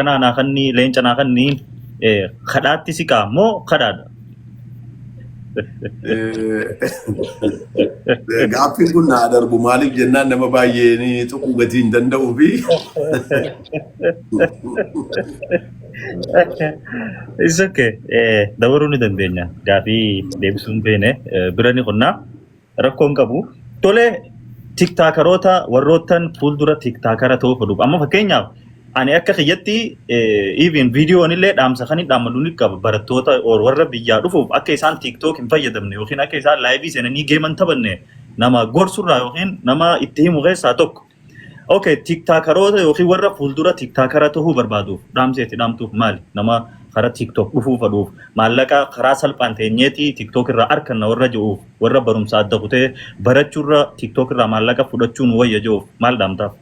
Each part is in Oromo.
kana na kanni leenca na kanni khadaatti siqa moo khadaadha Gaaffin kun naa darbu maaliif jennaan nama baay'ee ni tuquu gatii hin danda'uu fi It's okay. Dabaruu ni dandeenya. Gaaffii deebisuun beene bira ni qonna rakkoon qabu. Tole tiktaakaroota warroottan fuuldura tiktaakara ta'uu fedhu. Amma fakkeenyaaf ani akka kiyyatti even viidiyoon illee dhaamsa kan dhaamalu ni qaba barattoota warra biyyaa dhufuuf akka isaan tiktok hin fayyadamne yookiin akka isaan laayivii seenanii geeman taphanne nama gorsurraa yookiin nama itti himu keessaa tokko. Okay, tiktaakaroota yookiin warra fuuldura tiktaakara ta'uu barbaaduuf dhaamseetti dhaamtuuf maali? Nama karaa tiktok dhufuu fedhuuf maallaqa karaa salphaan teenyeeti tiktok irraa arganna warra jiruuf warra barumsa adda kutee barachuurra tiktok irraa maallaqa fudhachuun wayya jiruuf maal dhaamtaaf?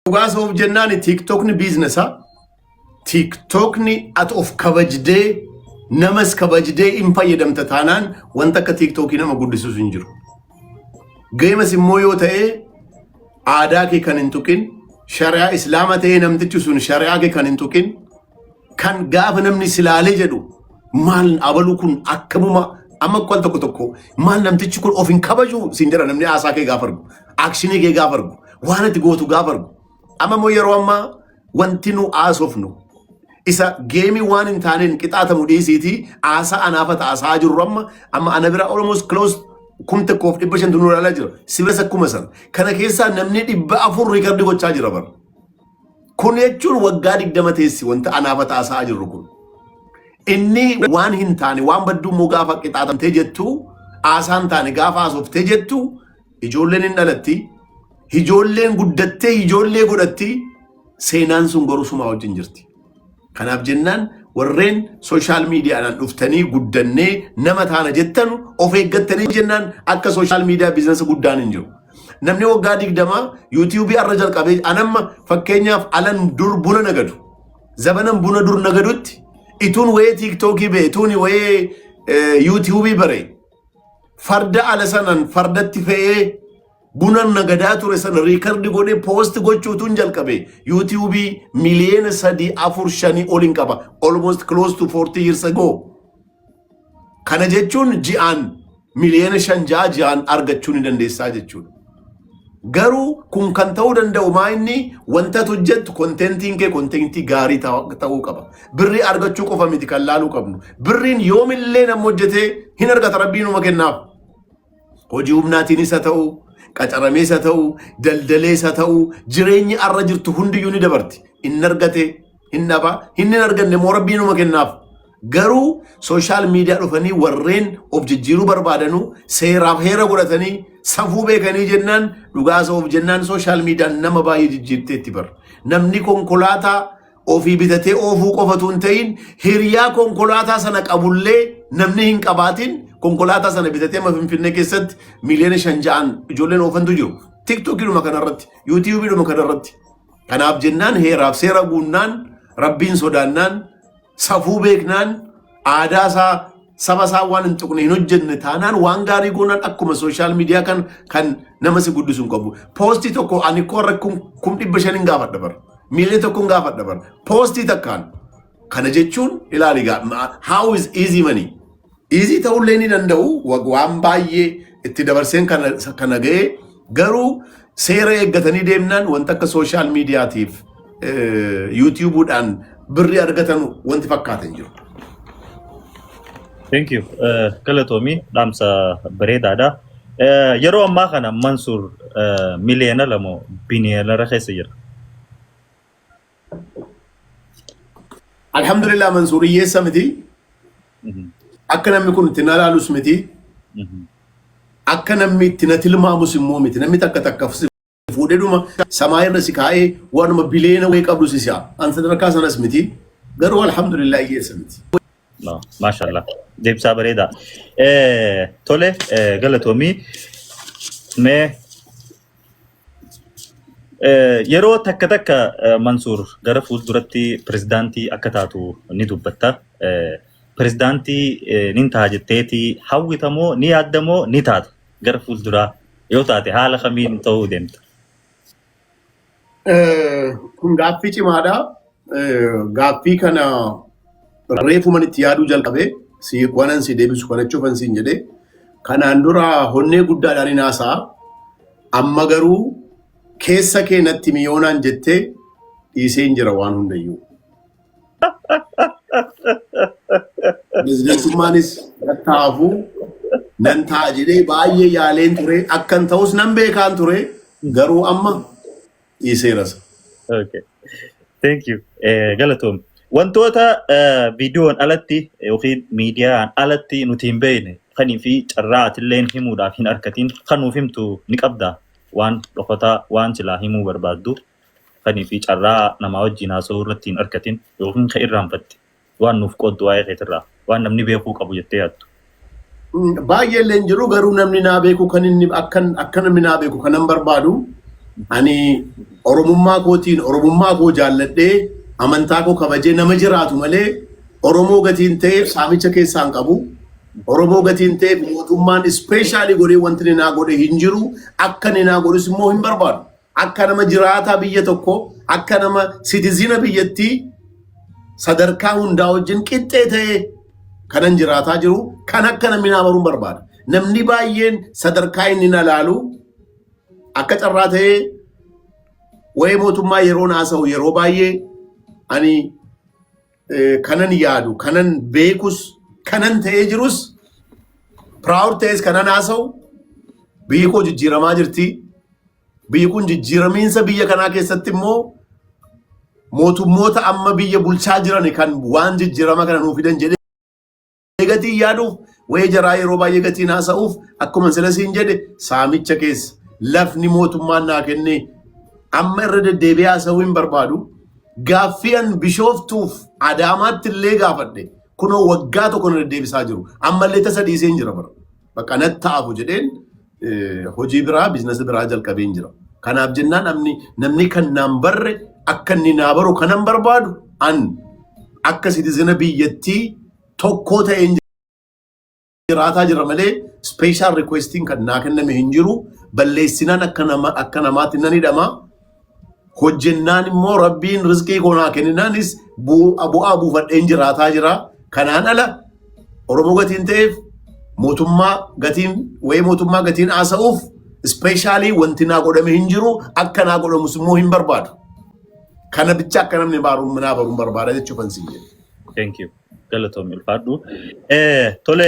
dhugaasa of jennaan tiktokni biizinesa tiktokni at of kabajdee namas kabajdee hin fayyadamta taanaan wanta akka tiktokii nama guddisuus hin jiru. Geemas immoo yoo ta'e aadaa kee kan hin tuqin shari'aa islaama ta'ee namtichi sun shari'aa kee kan hin tuqin kan gaafa namni silaalee jedhu maal abaluu kun akkamuma amma kwal tokko maal namtichi kun of hin kabaju siin jira namni haasaa kee gaafa argu akshinii kee gaafa argu waan ati gootu gaafa argu amma moo yeroo ammaa wanti nu haasofnu isa geemii waan hin taaneen qixaatamu dhiisiiti haasaa anaafata haasaa jirru amma ana bira almost close kumte koof 500 nu ilaalaa jira sibira sakkuma san kana keessaa namni 400 riikardi gochaa jira bara kun jechuun waggaa 20 teessi wanta anaafata haasaa jirru kun inni waan hin taane waan badduu moo gaafa qixaatamtee jettu haasaan taane gaafa haasoftee jettu ijoolleen hin dhalatti ijoolleen guddattee ijoollee godhatti seenaan sun gorusuma wajjin jirti. Kanaaf jennaan warreen social miidiyaadhaan dhuftanii guddannee nama taana jettan of eeggattanii jennaan akka social media biizinasa guddaan hin jiru. Namni waggaa 20 YouTube irra jalqabee anamma fakkeenyaaf alan dur buna nagadu. Zabanan buna dur nagadutti itun wayee TikTokii bee itun wayee YouTube bare. Farda ala sanan fardatti fe'ee bunan nagadaa ture san riikardi godhee poost gochuutuun jalqabe YouTube miliyoona 3-4-5 olin qaba almost close to 40 years ago. Kana jechuun ji'aan miliyoona 5-6 ji'aan argachuu ni dandeessaa jechuudha. Garuu kun kan ta'uu danda'u maa inni wanta hojjettu kontentiin kee kontentii gaarii ta'uu qaba. Birrii argachuu qofa miti kan laaluu qabnu. Birriin yoomillee nama hojjetee hin argata rabbiin uma kennaaf. Hojii humnaatiin isa ta'uu qacarameessa ta'uu daldaleessa ta'uu jireenyi arra jirtu hundiyyuu ni dabarti hin argate hin dhaba hin arganne moo rabbiin uma kennaaf garuu social media dhufanii warreen of jijjiiruu barbaadanu seeraaf heera godhatanii safuu beekanii jennaan dhugaasa of jennaan social media nama baay'ee jijjiirteetti bar namni konkolaataa ofii bitatee oofuu qofatu hin ta'in hiriyaa konkolaataa sana qabullee namni hin qabaatin konkolaataa sana bitatee Finfinnee keessatti miliyoona 5 ijoolleen oofantu jiru. TikTokidhuma kanarratti, YouTubeidhuma kanarratti. Kanaaf jennaan heeraaf seera guunnaan, rabbiin sodaannaan, safuu beeknaan, aadaa isaa saba isaa waan hin tuqne hin hojjenne taanaan waan gaarii goonaan akkuma social media kan nama si guddisu hin qabu. Poostii tokko ani korra 500 hin gaafadha bara. Miliyoona tokko hin gaafadha bara. Poostii takkaan. Kana jechuun ilaali how is easy money? Easy ta'ullee ni danda'u waan baay'ee itti dabarseen kana ga'ee garuu seera eeggatanii deemnaan wanta akka social mediaatiif YouTubeudhaan birrii argatan wanti fakkaatan jiru. Thank you. Galatoomii dhaamsa bareedaadha. Yeroo ammaa kana Mansuur miliyoona 2 biliyoonara keessa jira. Alhamdulillah Mansuur hiyyeessa miti. Akka namni kun itti na laalus miti. Akka namni itti na tilmaamus immoo miti. Namni takka fuudhee dhuma samaa irra si kaa'ee waanuma biliyoona wayii qabdu si si'a. An sadarkaa sanas miti. Garuu alhamdulillah hiyyeessa miti. Maashaallah. Deebsaa bareedaa. Tole galatoomii mee yeroo takka Mansuur gara fuulduratti pirezidaantii akka taatu ni dubbatta. Pirezidaantii nin ta'a jetteeti hawwitamoo ni yaaddamoo ni taata gara fuulduraa yoo taate haala kamiin ta'uu deemta? Kun gaaffii cimaadha. Gaaffii kana reefuman itti yaaduu jalqabee wanan si deebisu kana cufan siin jedhee kanaan dura honnee guddaadhaan hin haasa'a. Amma garuu keessa kee natti miyoonaan jettee dhiisee hin jira waan hundayyuu. Pirezidaantummaanis taa'aafuu nan ta'a jedhee baay'ee yaaleen ture. Akkan ta'us nan beekaan ture. Garuu amma dhiiseeras. Okay. Thank you. Galatoom. Wantoota viidiyoon alatti yookiin miidiyaan alatti nuti hin beekne kanii fi carraa atilleen himuudhaaf hin argatin kan nuuf himtu ni qabda. Waan dhokataa waan silaa himuu barbaaddu kanii fi carraa namaa wajjin haasa'uu irratti hin argatin yookiin kan irraanfatte waan nuuf qooddu waa'ee keetirraa waan namni beekuu qabu jettee yaaddu. Baay'ee illee hin jiru garuu namni naa beeku kan inni akka namni naa beeku kanan barbaadu ani oromummaa kootiin oromummaa koo jaalladhee amantaa koo kabajee nama jiraatu malee Oromoo gatiin ta'eef saamicha keessaan qabu. Oromoo gatiin ta'eef mootummaan ispeeshaalii godhee wanti ni naa godhe hin jiru. Akka ni naa godhus immoo hin barbaadu. Akka nama jiraataa biyya tokko akka nama siitizina biyyattii sadarkaa hundaa wajjin qixxee ta'ee kanan jiraataa jiru kan akka namni naa baruun barbaada. Namni baay'een sadarkaa inni na laalu akka carraa ta'ee waa'ee mootummaa yeroo haasa'u yeroo baay'ee ani kanan yaadu kanan beekus kanan ta'ee jirus proud ta'es kanan haasa'u biyyi koo jijjiiramaa jirti. Biyyi kun jijjiiramiinsa biyya kanaa keessatti immoo mootummoota amma biyya bulchaa jiran kan waan jijjiirama kana nuuf fidan jedhee gatii yaaduuf waa'ee jaraa yeroo baay'ee gatiin haasa'uuf akkuma silasiin jedhe saamicha keessa lafni mootummaan naa kennee amma irra deddeebi'ee haasa'uu hin barbaadu. Gaaffiin Bishooftuuf Adaamaatti illee gaafadhe kunoo waggaa tokko na deddeebisaa jiru. Ammallee tasa dhiisee hin jira bara. Bakka natti ta'afu jedheen hojii biraa biizinasii biraa jalqabee hin jira. Kanaaf jennaan namni kan naan barre akka inni naa baru kanan barbaadu an akka siitizina biyyattii tokkoo ta'ee hin jiraataa jira malee special requestiin kan naa kenname hin jiru. Balleessinaan akka namaatti nan hidhama. Hojjennaan immoo rabbiin rizqii koo naa kenninaanis bu'aa buufadheen jiraataa jira. Kanaan ala Oromoo gatiin ta'eef mootummaa gatiin haasa'uuf ispeeshaalii wanti naa godhame hin jiru. Akka naa godhamus immoo hin barbaadu. Kana bicha akka namni naa baruun barbaada jechuufan siin jedhe. Thank you. Galatoom ulfaadhu. Tole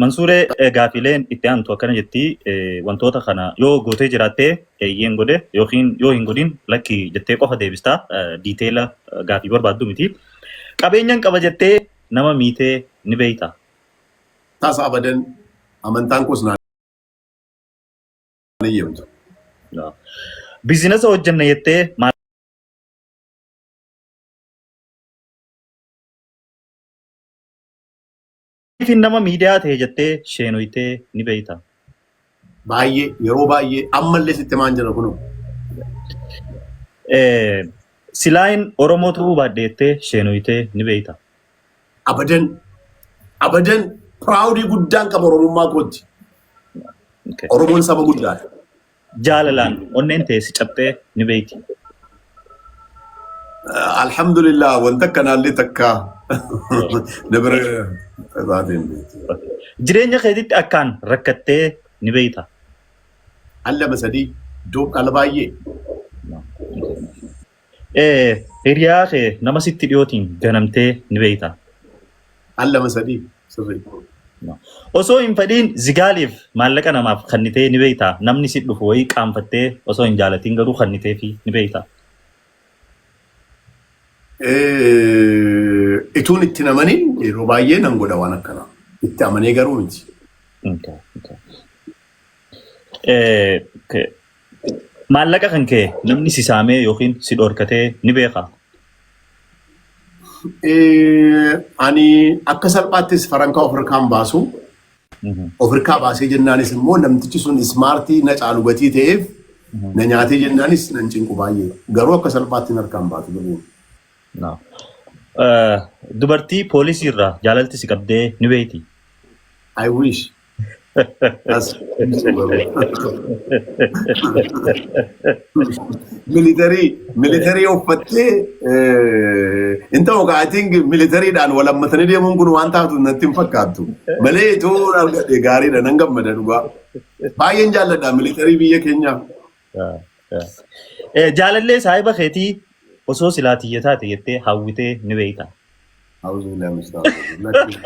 Mansuuree gaafileen itti aantu akkana jetti wantoota kana yoo gootee jiraattee eeyyeen godhe yookiin yoo hin godhin lakki jettee qofa deebistaa diiteela gaafii barbaaddu miti. Qabeenyaan qaba jettee nama miitee ni beeyta. Taasa abadan amantaan koos naan eeyyamtu. Biizinasa hojjanna jettee nama miidiyaa ta'e jettee sheenoytee ni beeyta. Baay'ee yeroo baay'ee ammallee sitti maan jira kunoo. Silaayin Oromoo ta'uu baaddeettee sheenoytee ni beeyta. Abadan piraawudii guddaan qaba Oromummaa kootti. Oromoon saba guddaadha. Jaalalaan onneen ta'e si cabxee ni beeyti. Alhamdulillah wanta kanaallee takka dabra jireenya keetitti akkaan rakkattee ni beeyta. Allama sadii dooqqala baay'ee. Hiriyaa kee nama sitti dhiyootiin ganamtee ni beeyta. Allama sadii sirrii. Osoo hin fedhiin zigaaliif maallaqa namaaf kennitee ni beeyta. Namni si dhufu wayii qaanfattee osoo hin jaalatiin garuu kennitee fi ni beeyta. Ituun itti namaniin yeroo baay'ee nan godha waan akkanaa. Itti amanee garuu miti. Maallaqa kan kee namni si saamee yookiin si dhorkatee ni beekaa? Ani akka salphaattis farankaa ofirkaan baasu. Ofirkaa baasee jennaanis immoo namtichi sun ismaartii na caalu gatii ta'eef na nyaatee jennaanis nan cinqu baay'ee. Garuu akka salphaatti harkaan baatu garuu. Dubartii poolisii irraa jaalalti si qabdee ni beeyti. I wish. military uffattee inta I think militaryidhaan walammatanii deemuun kun waan taatu natti hin fakkaattu malee itoo argadhe gaariidha nan gammada dhugaa baay'een jaalladha military biyya keenyaaf. Jaalallee saahiba keetii osoo silaa tiyya taate jettee hawwitee ni beekta. أعوذ بالله من الشيطان الرجيم